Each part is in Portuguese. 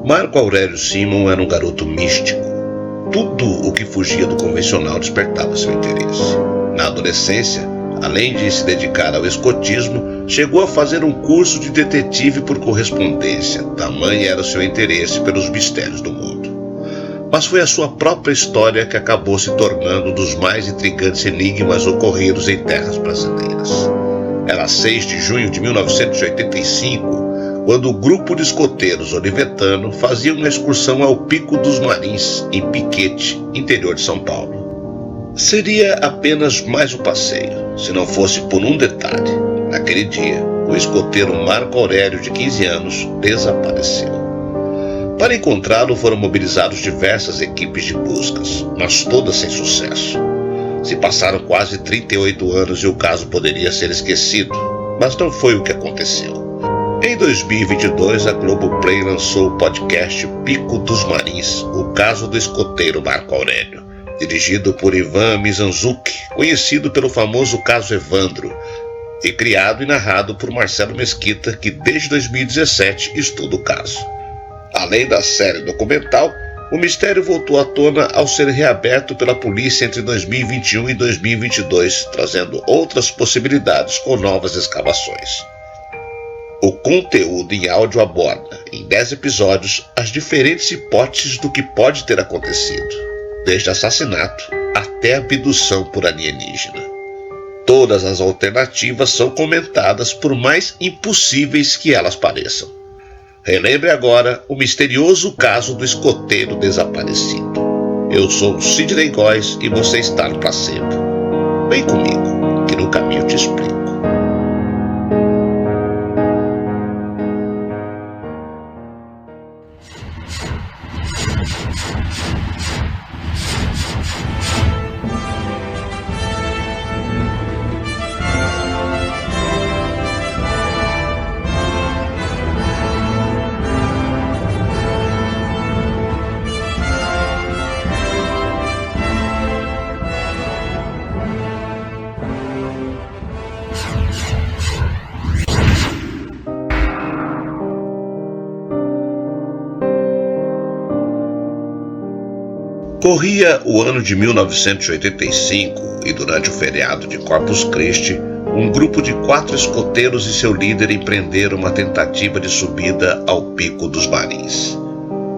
Marco Aurélio Simon era um garoto místico. Tudo o que fugia do convencional despertava seu interesse. Na adolescência, além de se dedicar ao escotismo, chegou a fazer um curso de detetive por correspondência. Tamanho era o seu interesse pelos mistérios do mundo. Mas foi a sua própria história que acabou se tornando um dos mais intrigantes enigmas ocorridos em terras brasileiras. Era 6 de junho de 1985, quando o grupo de escoteiros olivetano fazia uma excursão ao Pico dos Marins, em Piquete, interior de São Paulo. Seria apenas mais um passeio, se não fosse por um detalhe. Naquele dia, o escoteiro Marco Aurélio, de 15 anos, desapareceu. Para encontrá-lo foram mobilizadas diversas equipes de buscas, mas todas sem sucesso. Se passaram quase 38 anos e o caso poderia ser esquecido, mas não foi o que aconteceu. Em 2022, a Globoplay lançou o podcast Pico dos Marins, o caso do escoteiro Marco Aurélio, dirigido por Ivan Mizanzuki, conhecido pelo famoso caso Evandro, e criado e narrado por Marcelo Mesquita, que desde 2017 estuda o caso. Além da série documental, o mistério voltou à tona ao ser reaberto pela polícia entre 2021 e 2022, trazendo outras possibilidades com novas escavações. O conteúdo em áudio aborda, em 10 episódios, as diferentes hipóteses do que pode ter acontecido, desde assassinato até abdução por alienígena. Todas as alternativas são comentadas, por mais impossíveis que elas pareçam. Relembre agora o misterioso caso do escoteiro desaparecido. Eu sou o Sidney Góes e você está no Placebo. Vem comigo, que no caminho eu te explico. Corria o ano de 1985 e durante o feriado de Corpus Christi, um grupo de 4 escoteiros e seu líder empreenderam uma tentativa de subida ao Pico dos Marins.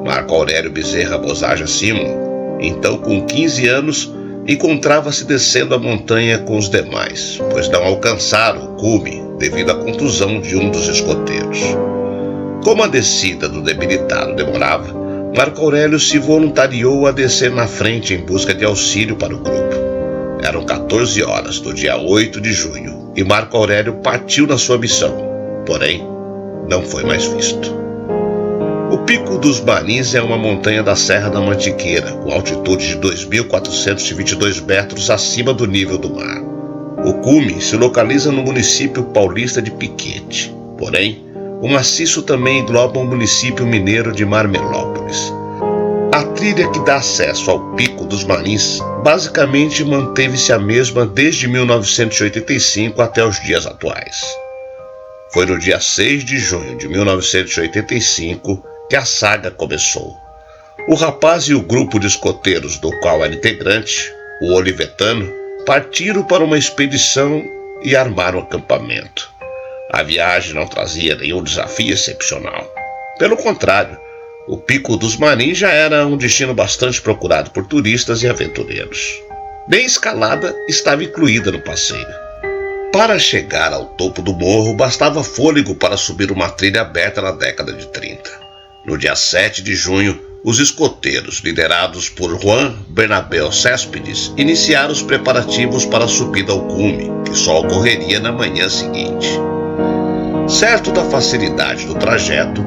Marco Aurélio Bezerra Bozaja Simon, então com 15 anos, encontrava-se descendo a montanha com os demais, pois não alcançaram o cume devido à contusão de um dos escoteiros. Como a descida do debilitado demorava, Marco Aurélio se voluntariou a descer na frente em busca de auxílio para o grupo. Eram 14 horas do dia 8 de junho e Marco Aurélio partiu na sua missão, porém, não foi mais visto. O Pico dos Marins é uma montanha da Serra da Mantiqueira, com altitude de 2.422 metros acima do nível do mar. O cume se localiza no município paulista de Piquete, porém, o maciço também engloba o município mineiro de Marmelópolis. A trilha que dá acesso ao Pico dos Marins basicamente manteve-se a mesma desde 1985 até os dias atuais. Foi no dia 6 de junho de 1985 que a saga começou. O rapaz e o grupo de escoteiros do qual era integrante, o olivetano, partiram para uma expedição e armaram um acampamento. A viagem não trazia nenhum desafio excepcional. Pelo contrário, o Pico dos Marins já era um destino bastante procurado por turistas e aventureiros. Nem escalada estava incluída no passeio. Para chegar ao topo do morro, bastava fôlego para subir uma trilha aberta na década de 30. No dia 7 de junho, os escoteiros, liderados por Juan Bernabéu Céspedes, iniciaram os preparativos para a subida ao cume, que só ocorreria na manhã seguinte. Certo da facilidade do trajeto,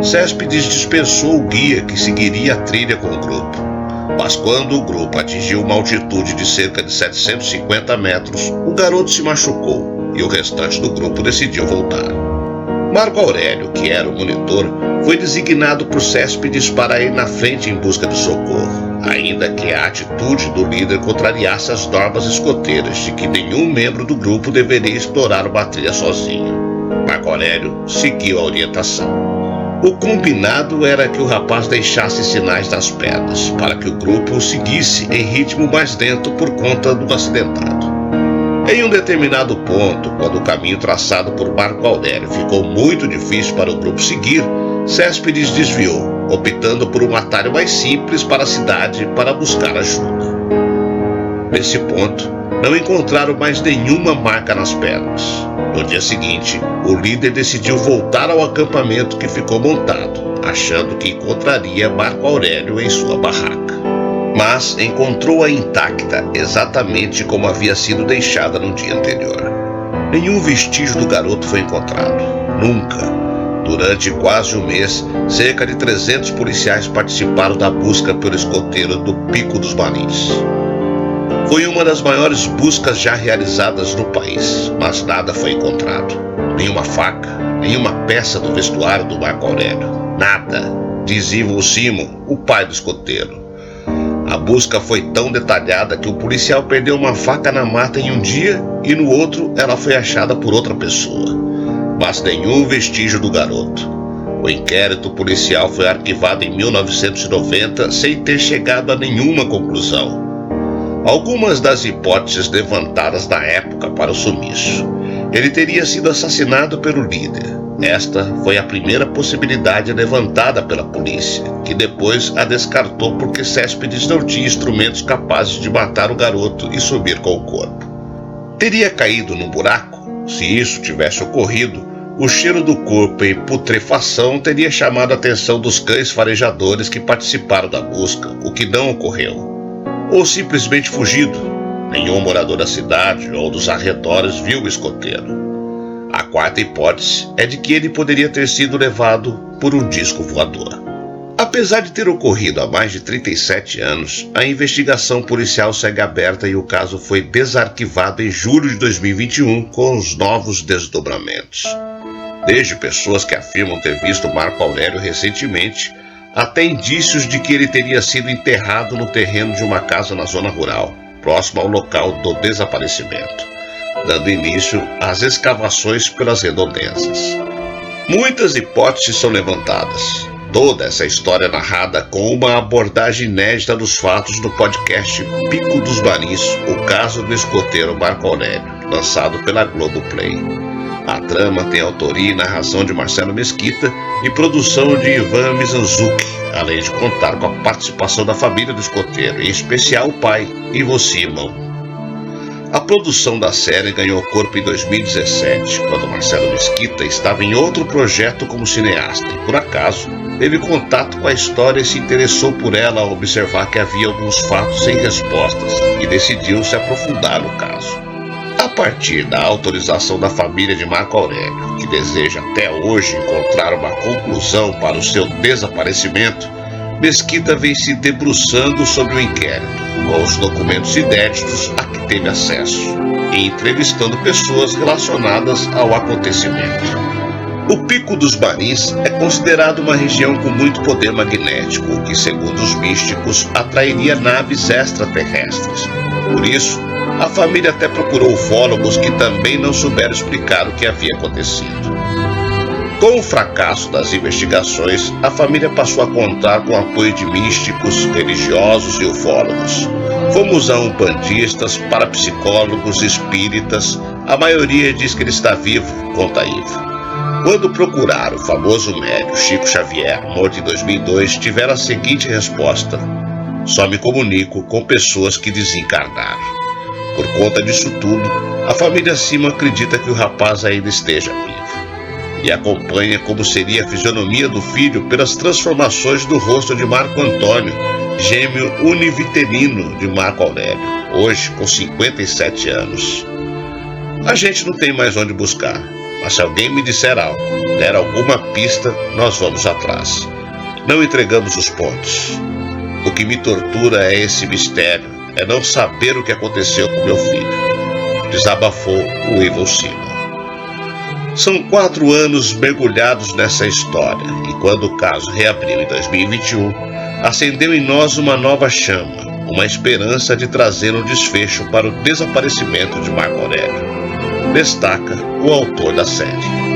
Céspedes dispensou o guia que seguiria a trilha com o grupo. Mas quando o grupo atingiu uma altitude de cerca de 750 metros, o garoto se machucou e o restante do grupo decidiu voltar. Marco Aurélio, que era o monitor, foi designado por Céspedes para ir na frente em busca de socorro, ainda que a atitude do líder contrariasse as normas escoteiras de que nenhum membro do grupo deveria explorar uma trilha sozinho. Marco Aurélio seguiu a orientação. O combinado era que o rapaz deixasse sinais nas pedras, para que o grupo o seguisse em ritmo mais lento por conta do acidentado. Em um determinado ponto, quando o caminho traçado por Marco Aurélio ficou muito difícil para o grupo seguir, Céspedes desviou, optando por um atalho mais simples para a cidade para buscar ajuda. Nesse ponto, não encontraram mais nenhuma marca nas pedras. No dia seguinte, o líder decidiu voltar ao acampamento que ficou montado, achando que encontraria Marco Aurélio em sua barraca. Mas encontrou-a intacta, exatamente como havia sido deixada no dia anterior. Nenhum vestígio do garoto foi encontrado. Nunca. Durante quase um mês, cerca de 300 policiais participaram da busca pelo escoteiro do Pico dos Marins. Foi uma das maiores buscas já realizadas no país, mas nada foi encontrado. Nenhuma faca, nenhuma peça do vestuário do Marco Aurélio. Nada, diz Ivo Simon, o pai do escoteiro. A busca foi tão detalhada que o policial perdeu uma faca na mata em um dia e no outro ela foi achada por outra pessoa. Mas nenhum vestígio do garoto. O inquérito policial foi arquivado em 1990 sem ter chegado a nenhuma conclusão. Algumas das hipóteses levantadas na época para o sumiço. Ele teria sido assassinado pelo líder. Esta foi a primeira possibilidade levantada pela polícia, que depois a descartou porque Céspedes não tinha instrumentos capazes de matar o garoto e subir com o corpo. Teria caído num buraco? Se isso tivesse ocorrido, o cheiro do corpo em putrefação teria chamado a atenção dos cães farejadores que participaram da busca, o que não ocorreu. Ou simplesmente fugido. Nenhum morador da cidade ou dos arredores viu o escoteiro. A quarta hipótese é de que ele poderia ter sido levado por um disco voador. Apesar de ter ocorrido há mais de 37 anos, a investigação policial segue aberta e o caso foi desarquivado em julho de 2021 com os novos desdobramentos. Desde pessoas que afirmam ter visto Marco Aurélio recentemente, até indícios de que ele teria sido enterrado no terreno de uma casa na zona rural, próximo ao local do desaparecimento, dando início às escavações pelas redondezas. Muitas hipóteses são levantadas. Toda essa história é narrada com uma abordagem inédita dos fatos no podcast Pico dos Marins, o caso do escoteiro Marco Aurélio, lançado pela Globoplay. A trama tem autoria e narração de Marcelo Mesquita e produção de Ivan Mizanzuki, além de contar com a participação da família do escoteiro, em especial o pai, Ivo Simon. A produção da série ganhou corpo em 2017, quando Marcelo Mesquita estava em outro projeto como cineasta e, por acaso, teve contato com a história e se interessou por ela ao observar que havia alguns fatos sem respostas e decidiu se aprofundar no caso. A partir da autorização da família de Marco Aurélio, que deseja até hoje encontrar uma conclusão para o seu desaparecimento, Mesquita vem se debruçando sobre o inquérito, com os documentos inéditos a que teve acesso, e entrevistando pessoas relacionadas ao acontecimento. O Pico dos Marins é considerado uma região com muito poder magnético, que, segundo os místicos, atrairia naves extraterrestres. Por isso, a família até procurou ufólogos que também não souberam explicar o que havia acontecido. Com o fracasso das investigações, a família passou a contar com o apoio de místicos, religiosos e ufólogos. Fomos a umbandistas, parapsicólogos, espíritas. A maioria diz que ele está vivo, conta Ivo. Quando procuraram o famoso médium Chico Xavier, morto em 2002, tiveram a seguinte resposta: só me comunico com pessoas que desencarnaram. Por conta disso tudo, a família Simon acredita que o rapaz ainda esteja vivo e acompanha como seria a fisionomia do filho pelas transformações do rosto de Marco Antônio, gêmeo univitelino de Marco Aurélio, hoje com 57 anos. A gente não tem mais onde buscar, mas se alguém me disser algo, der alguma pista, nós vamos atrás. Não entregamos os pontos. O que me tortura é esse mistério, é não saber o que aconteceu com meu filho, desabafou o Ivo Simon. São 4 anos mergulhados nessa história e quando o caso reabriu em 2021, acendeu em nós uma nova chama, uma esperança de trazer um desfecho para o desaparecimento de Marco Aurélio. Destaca o autor da série.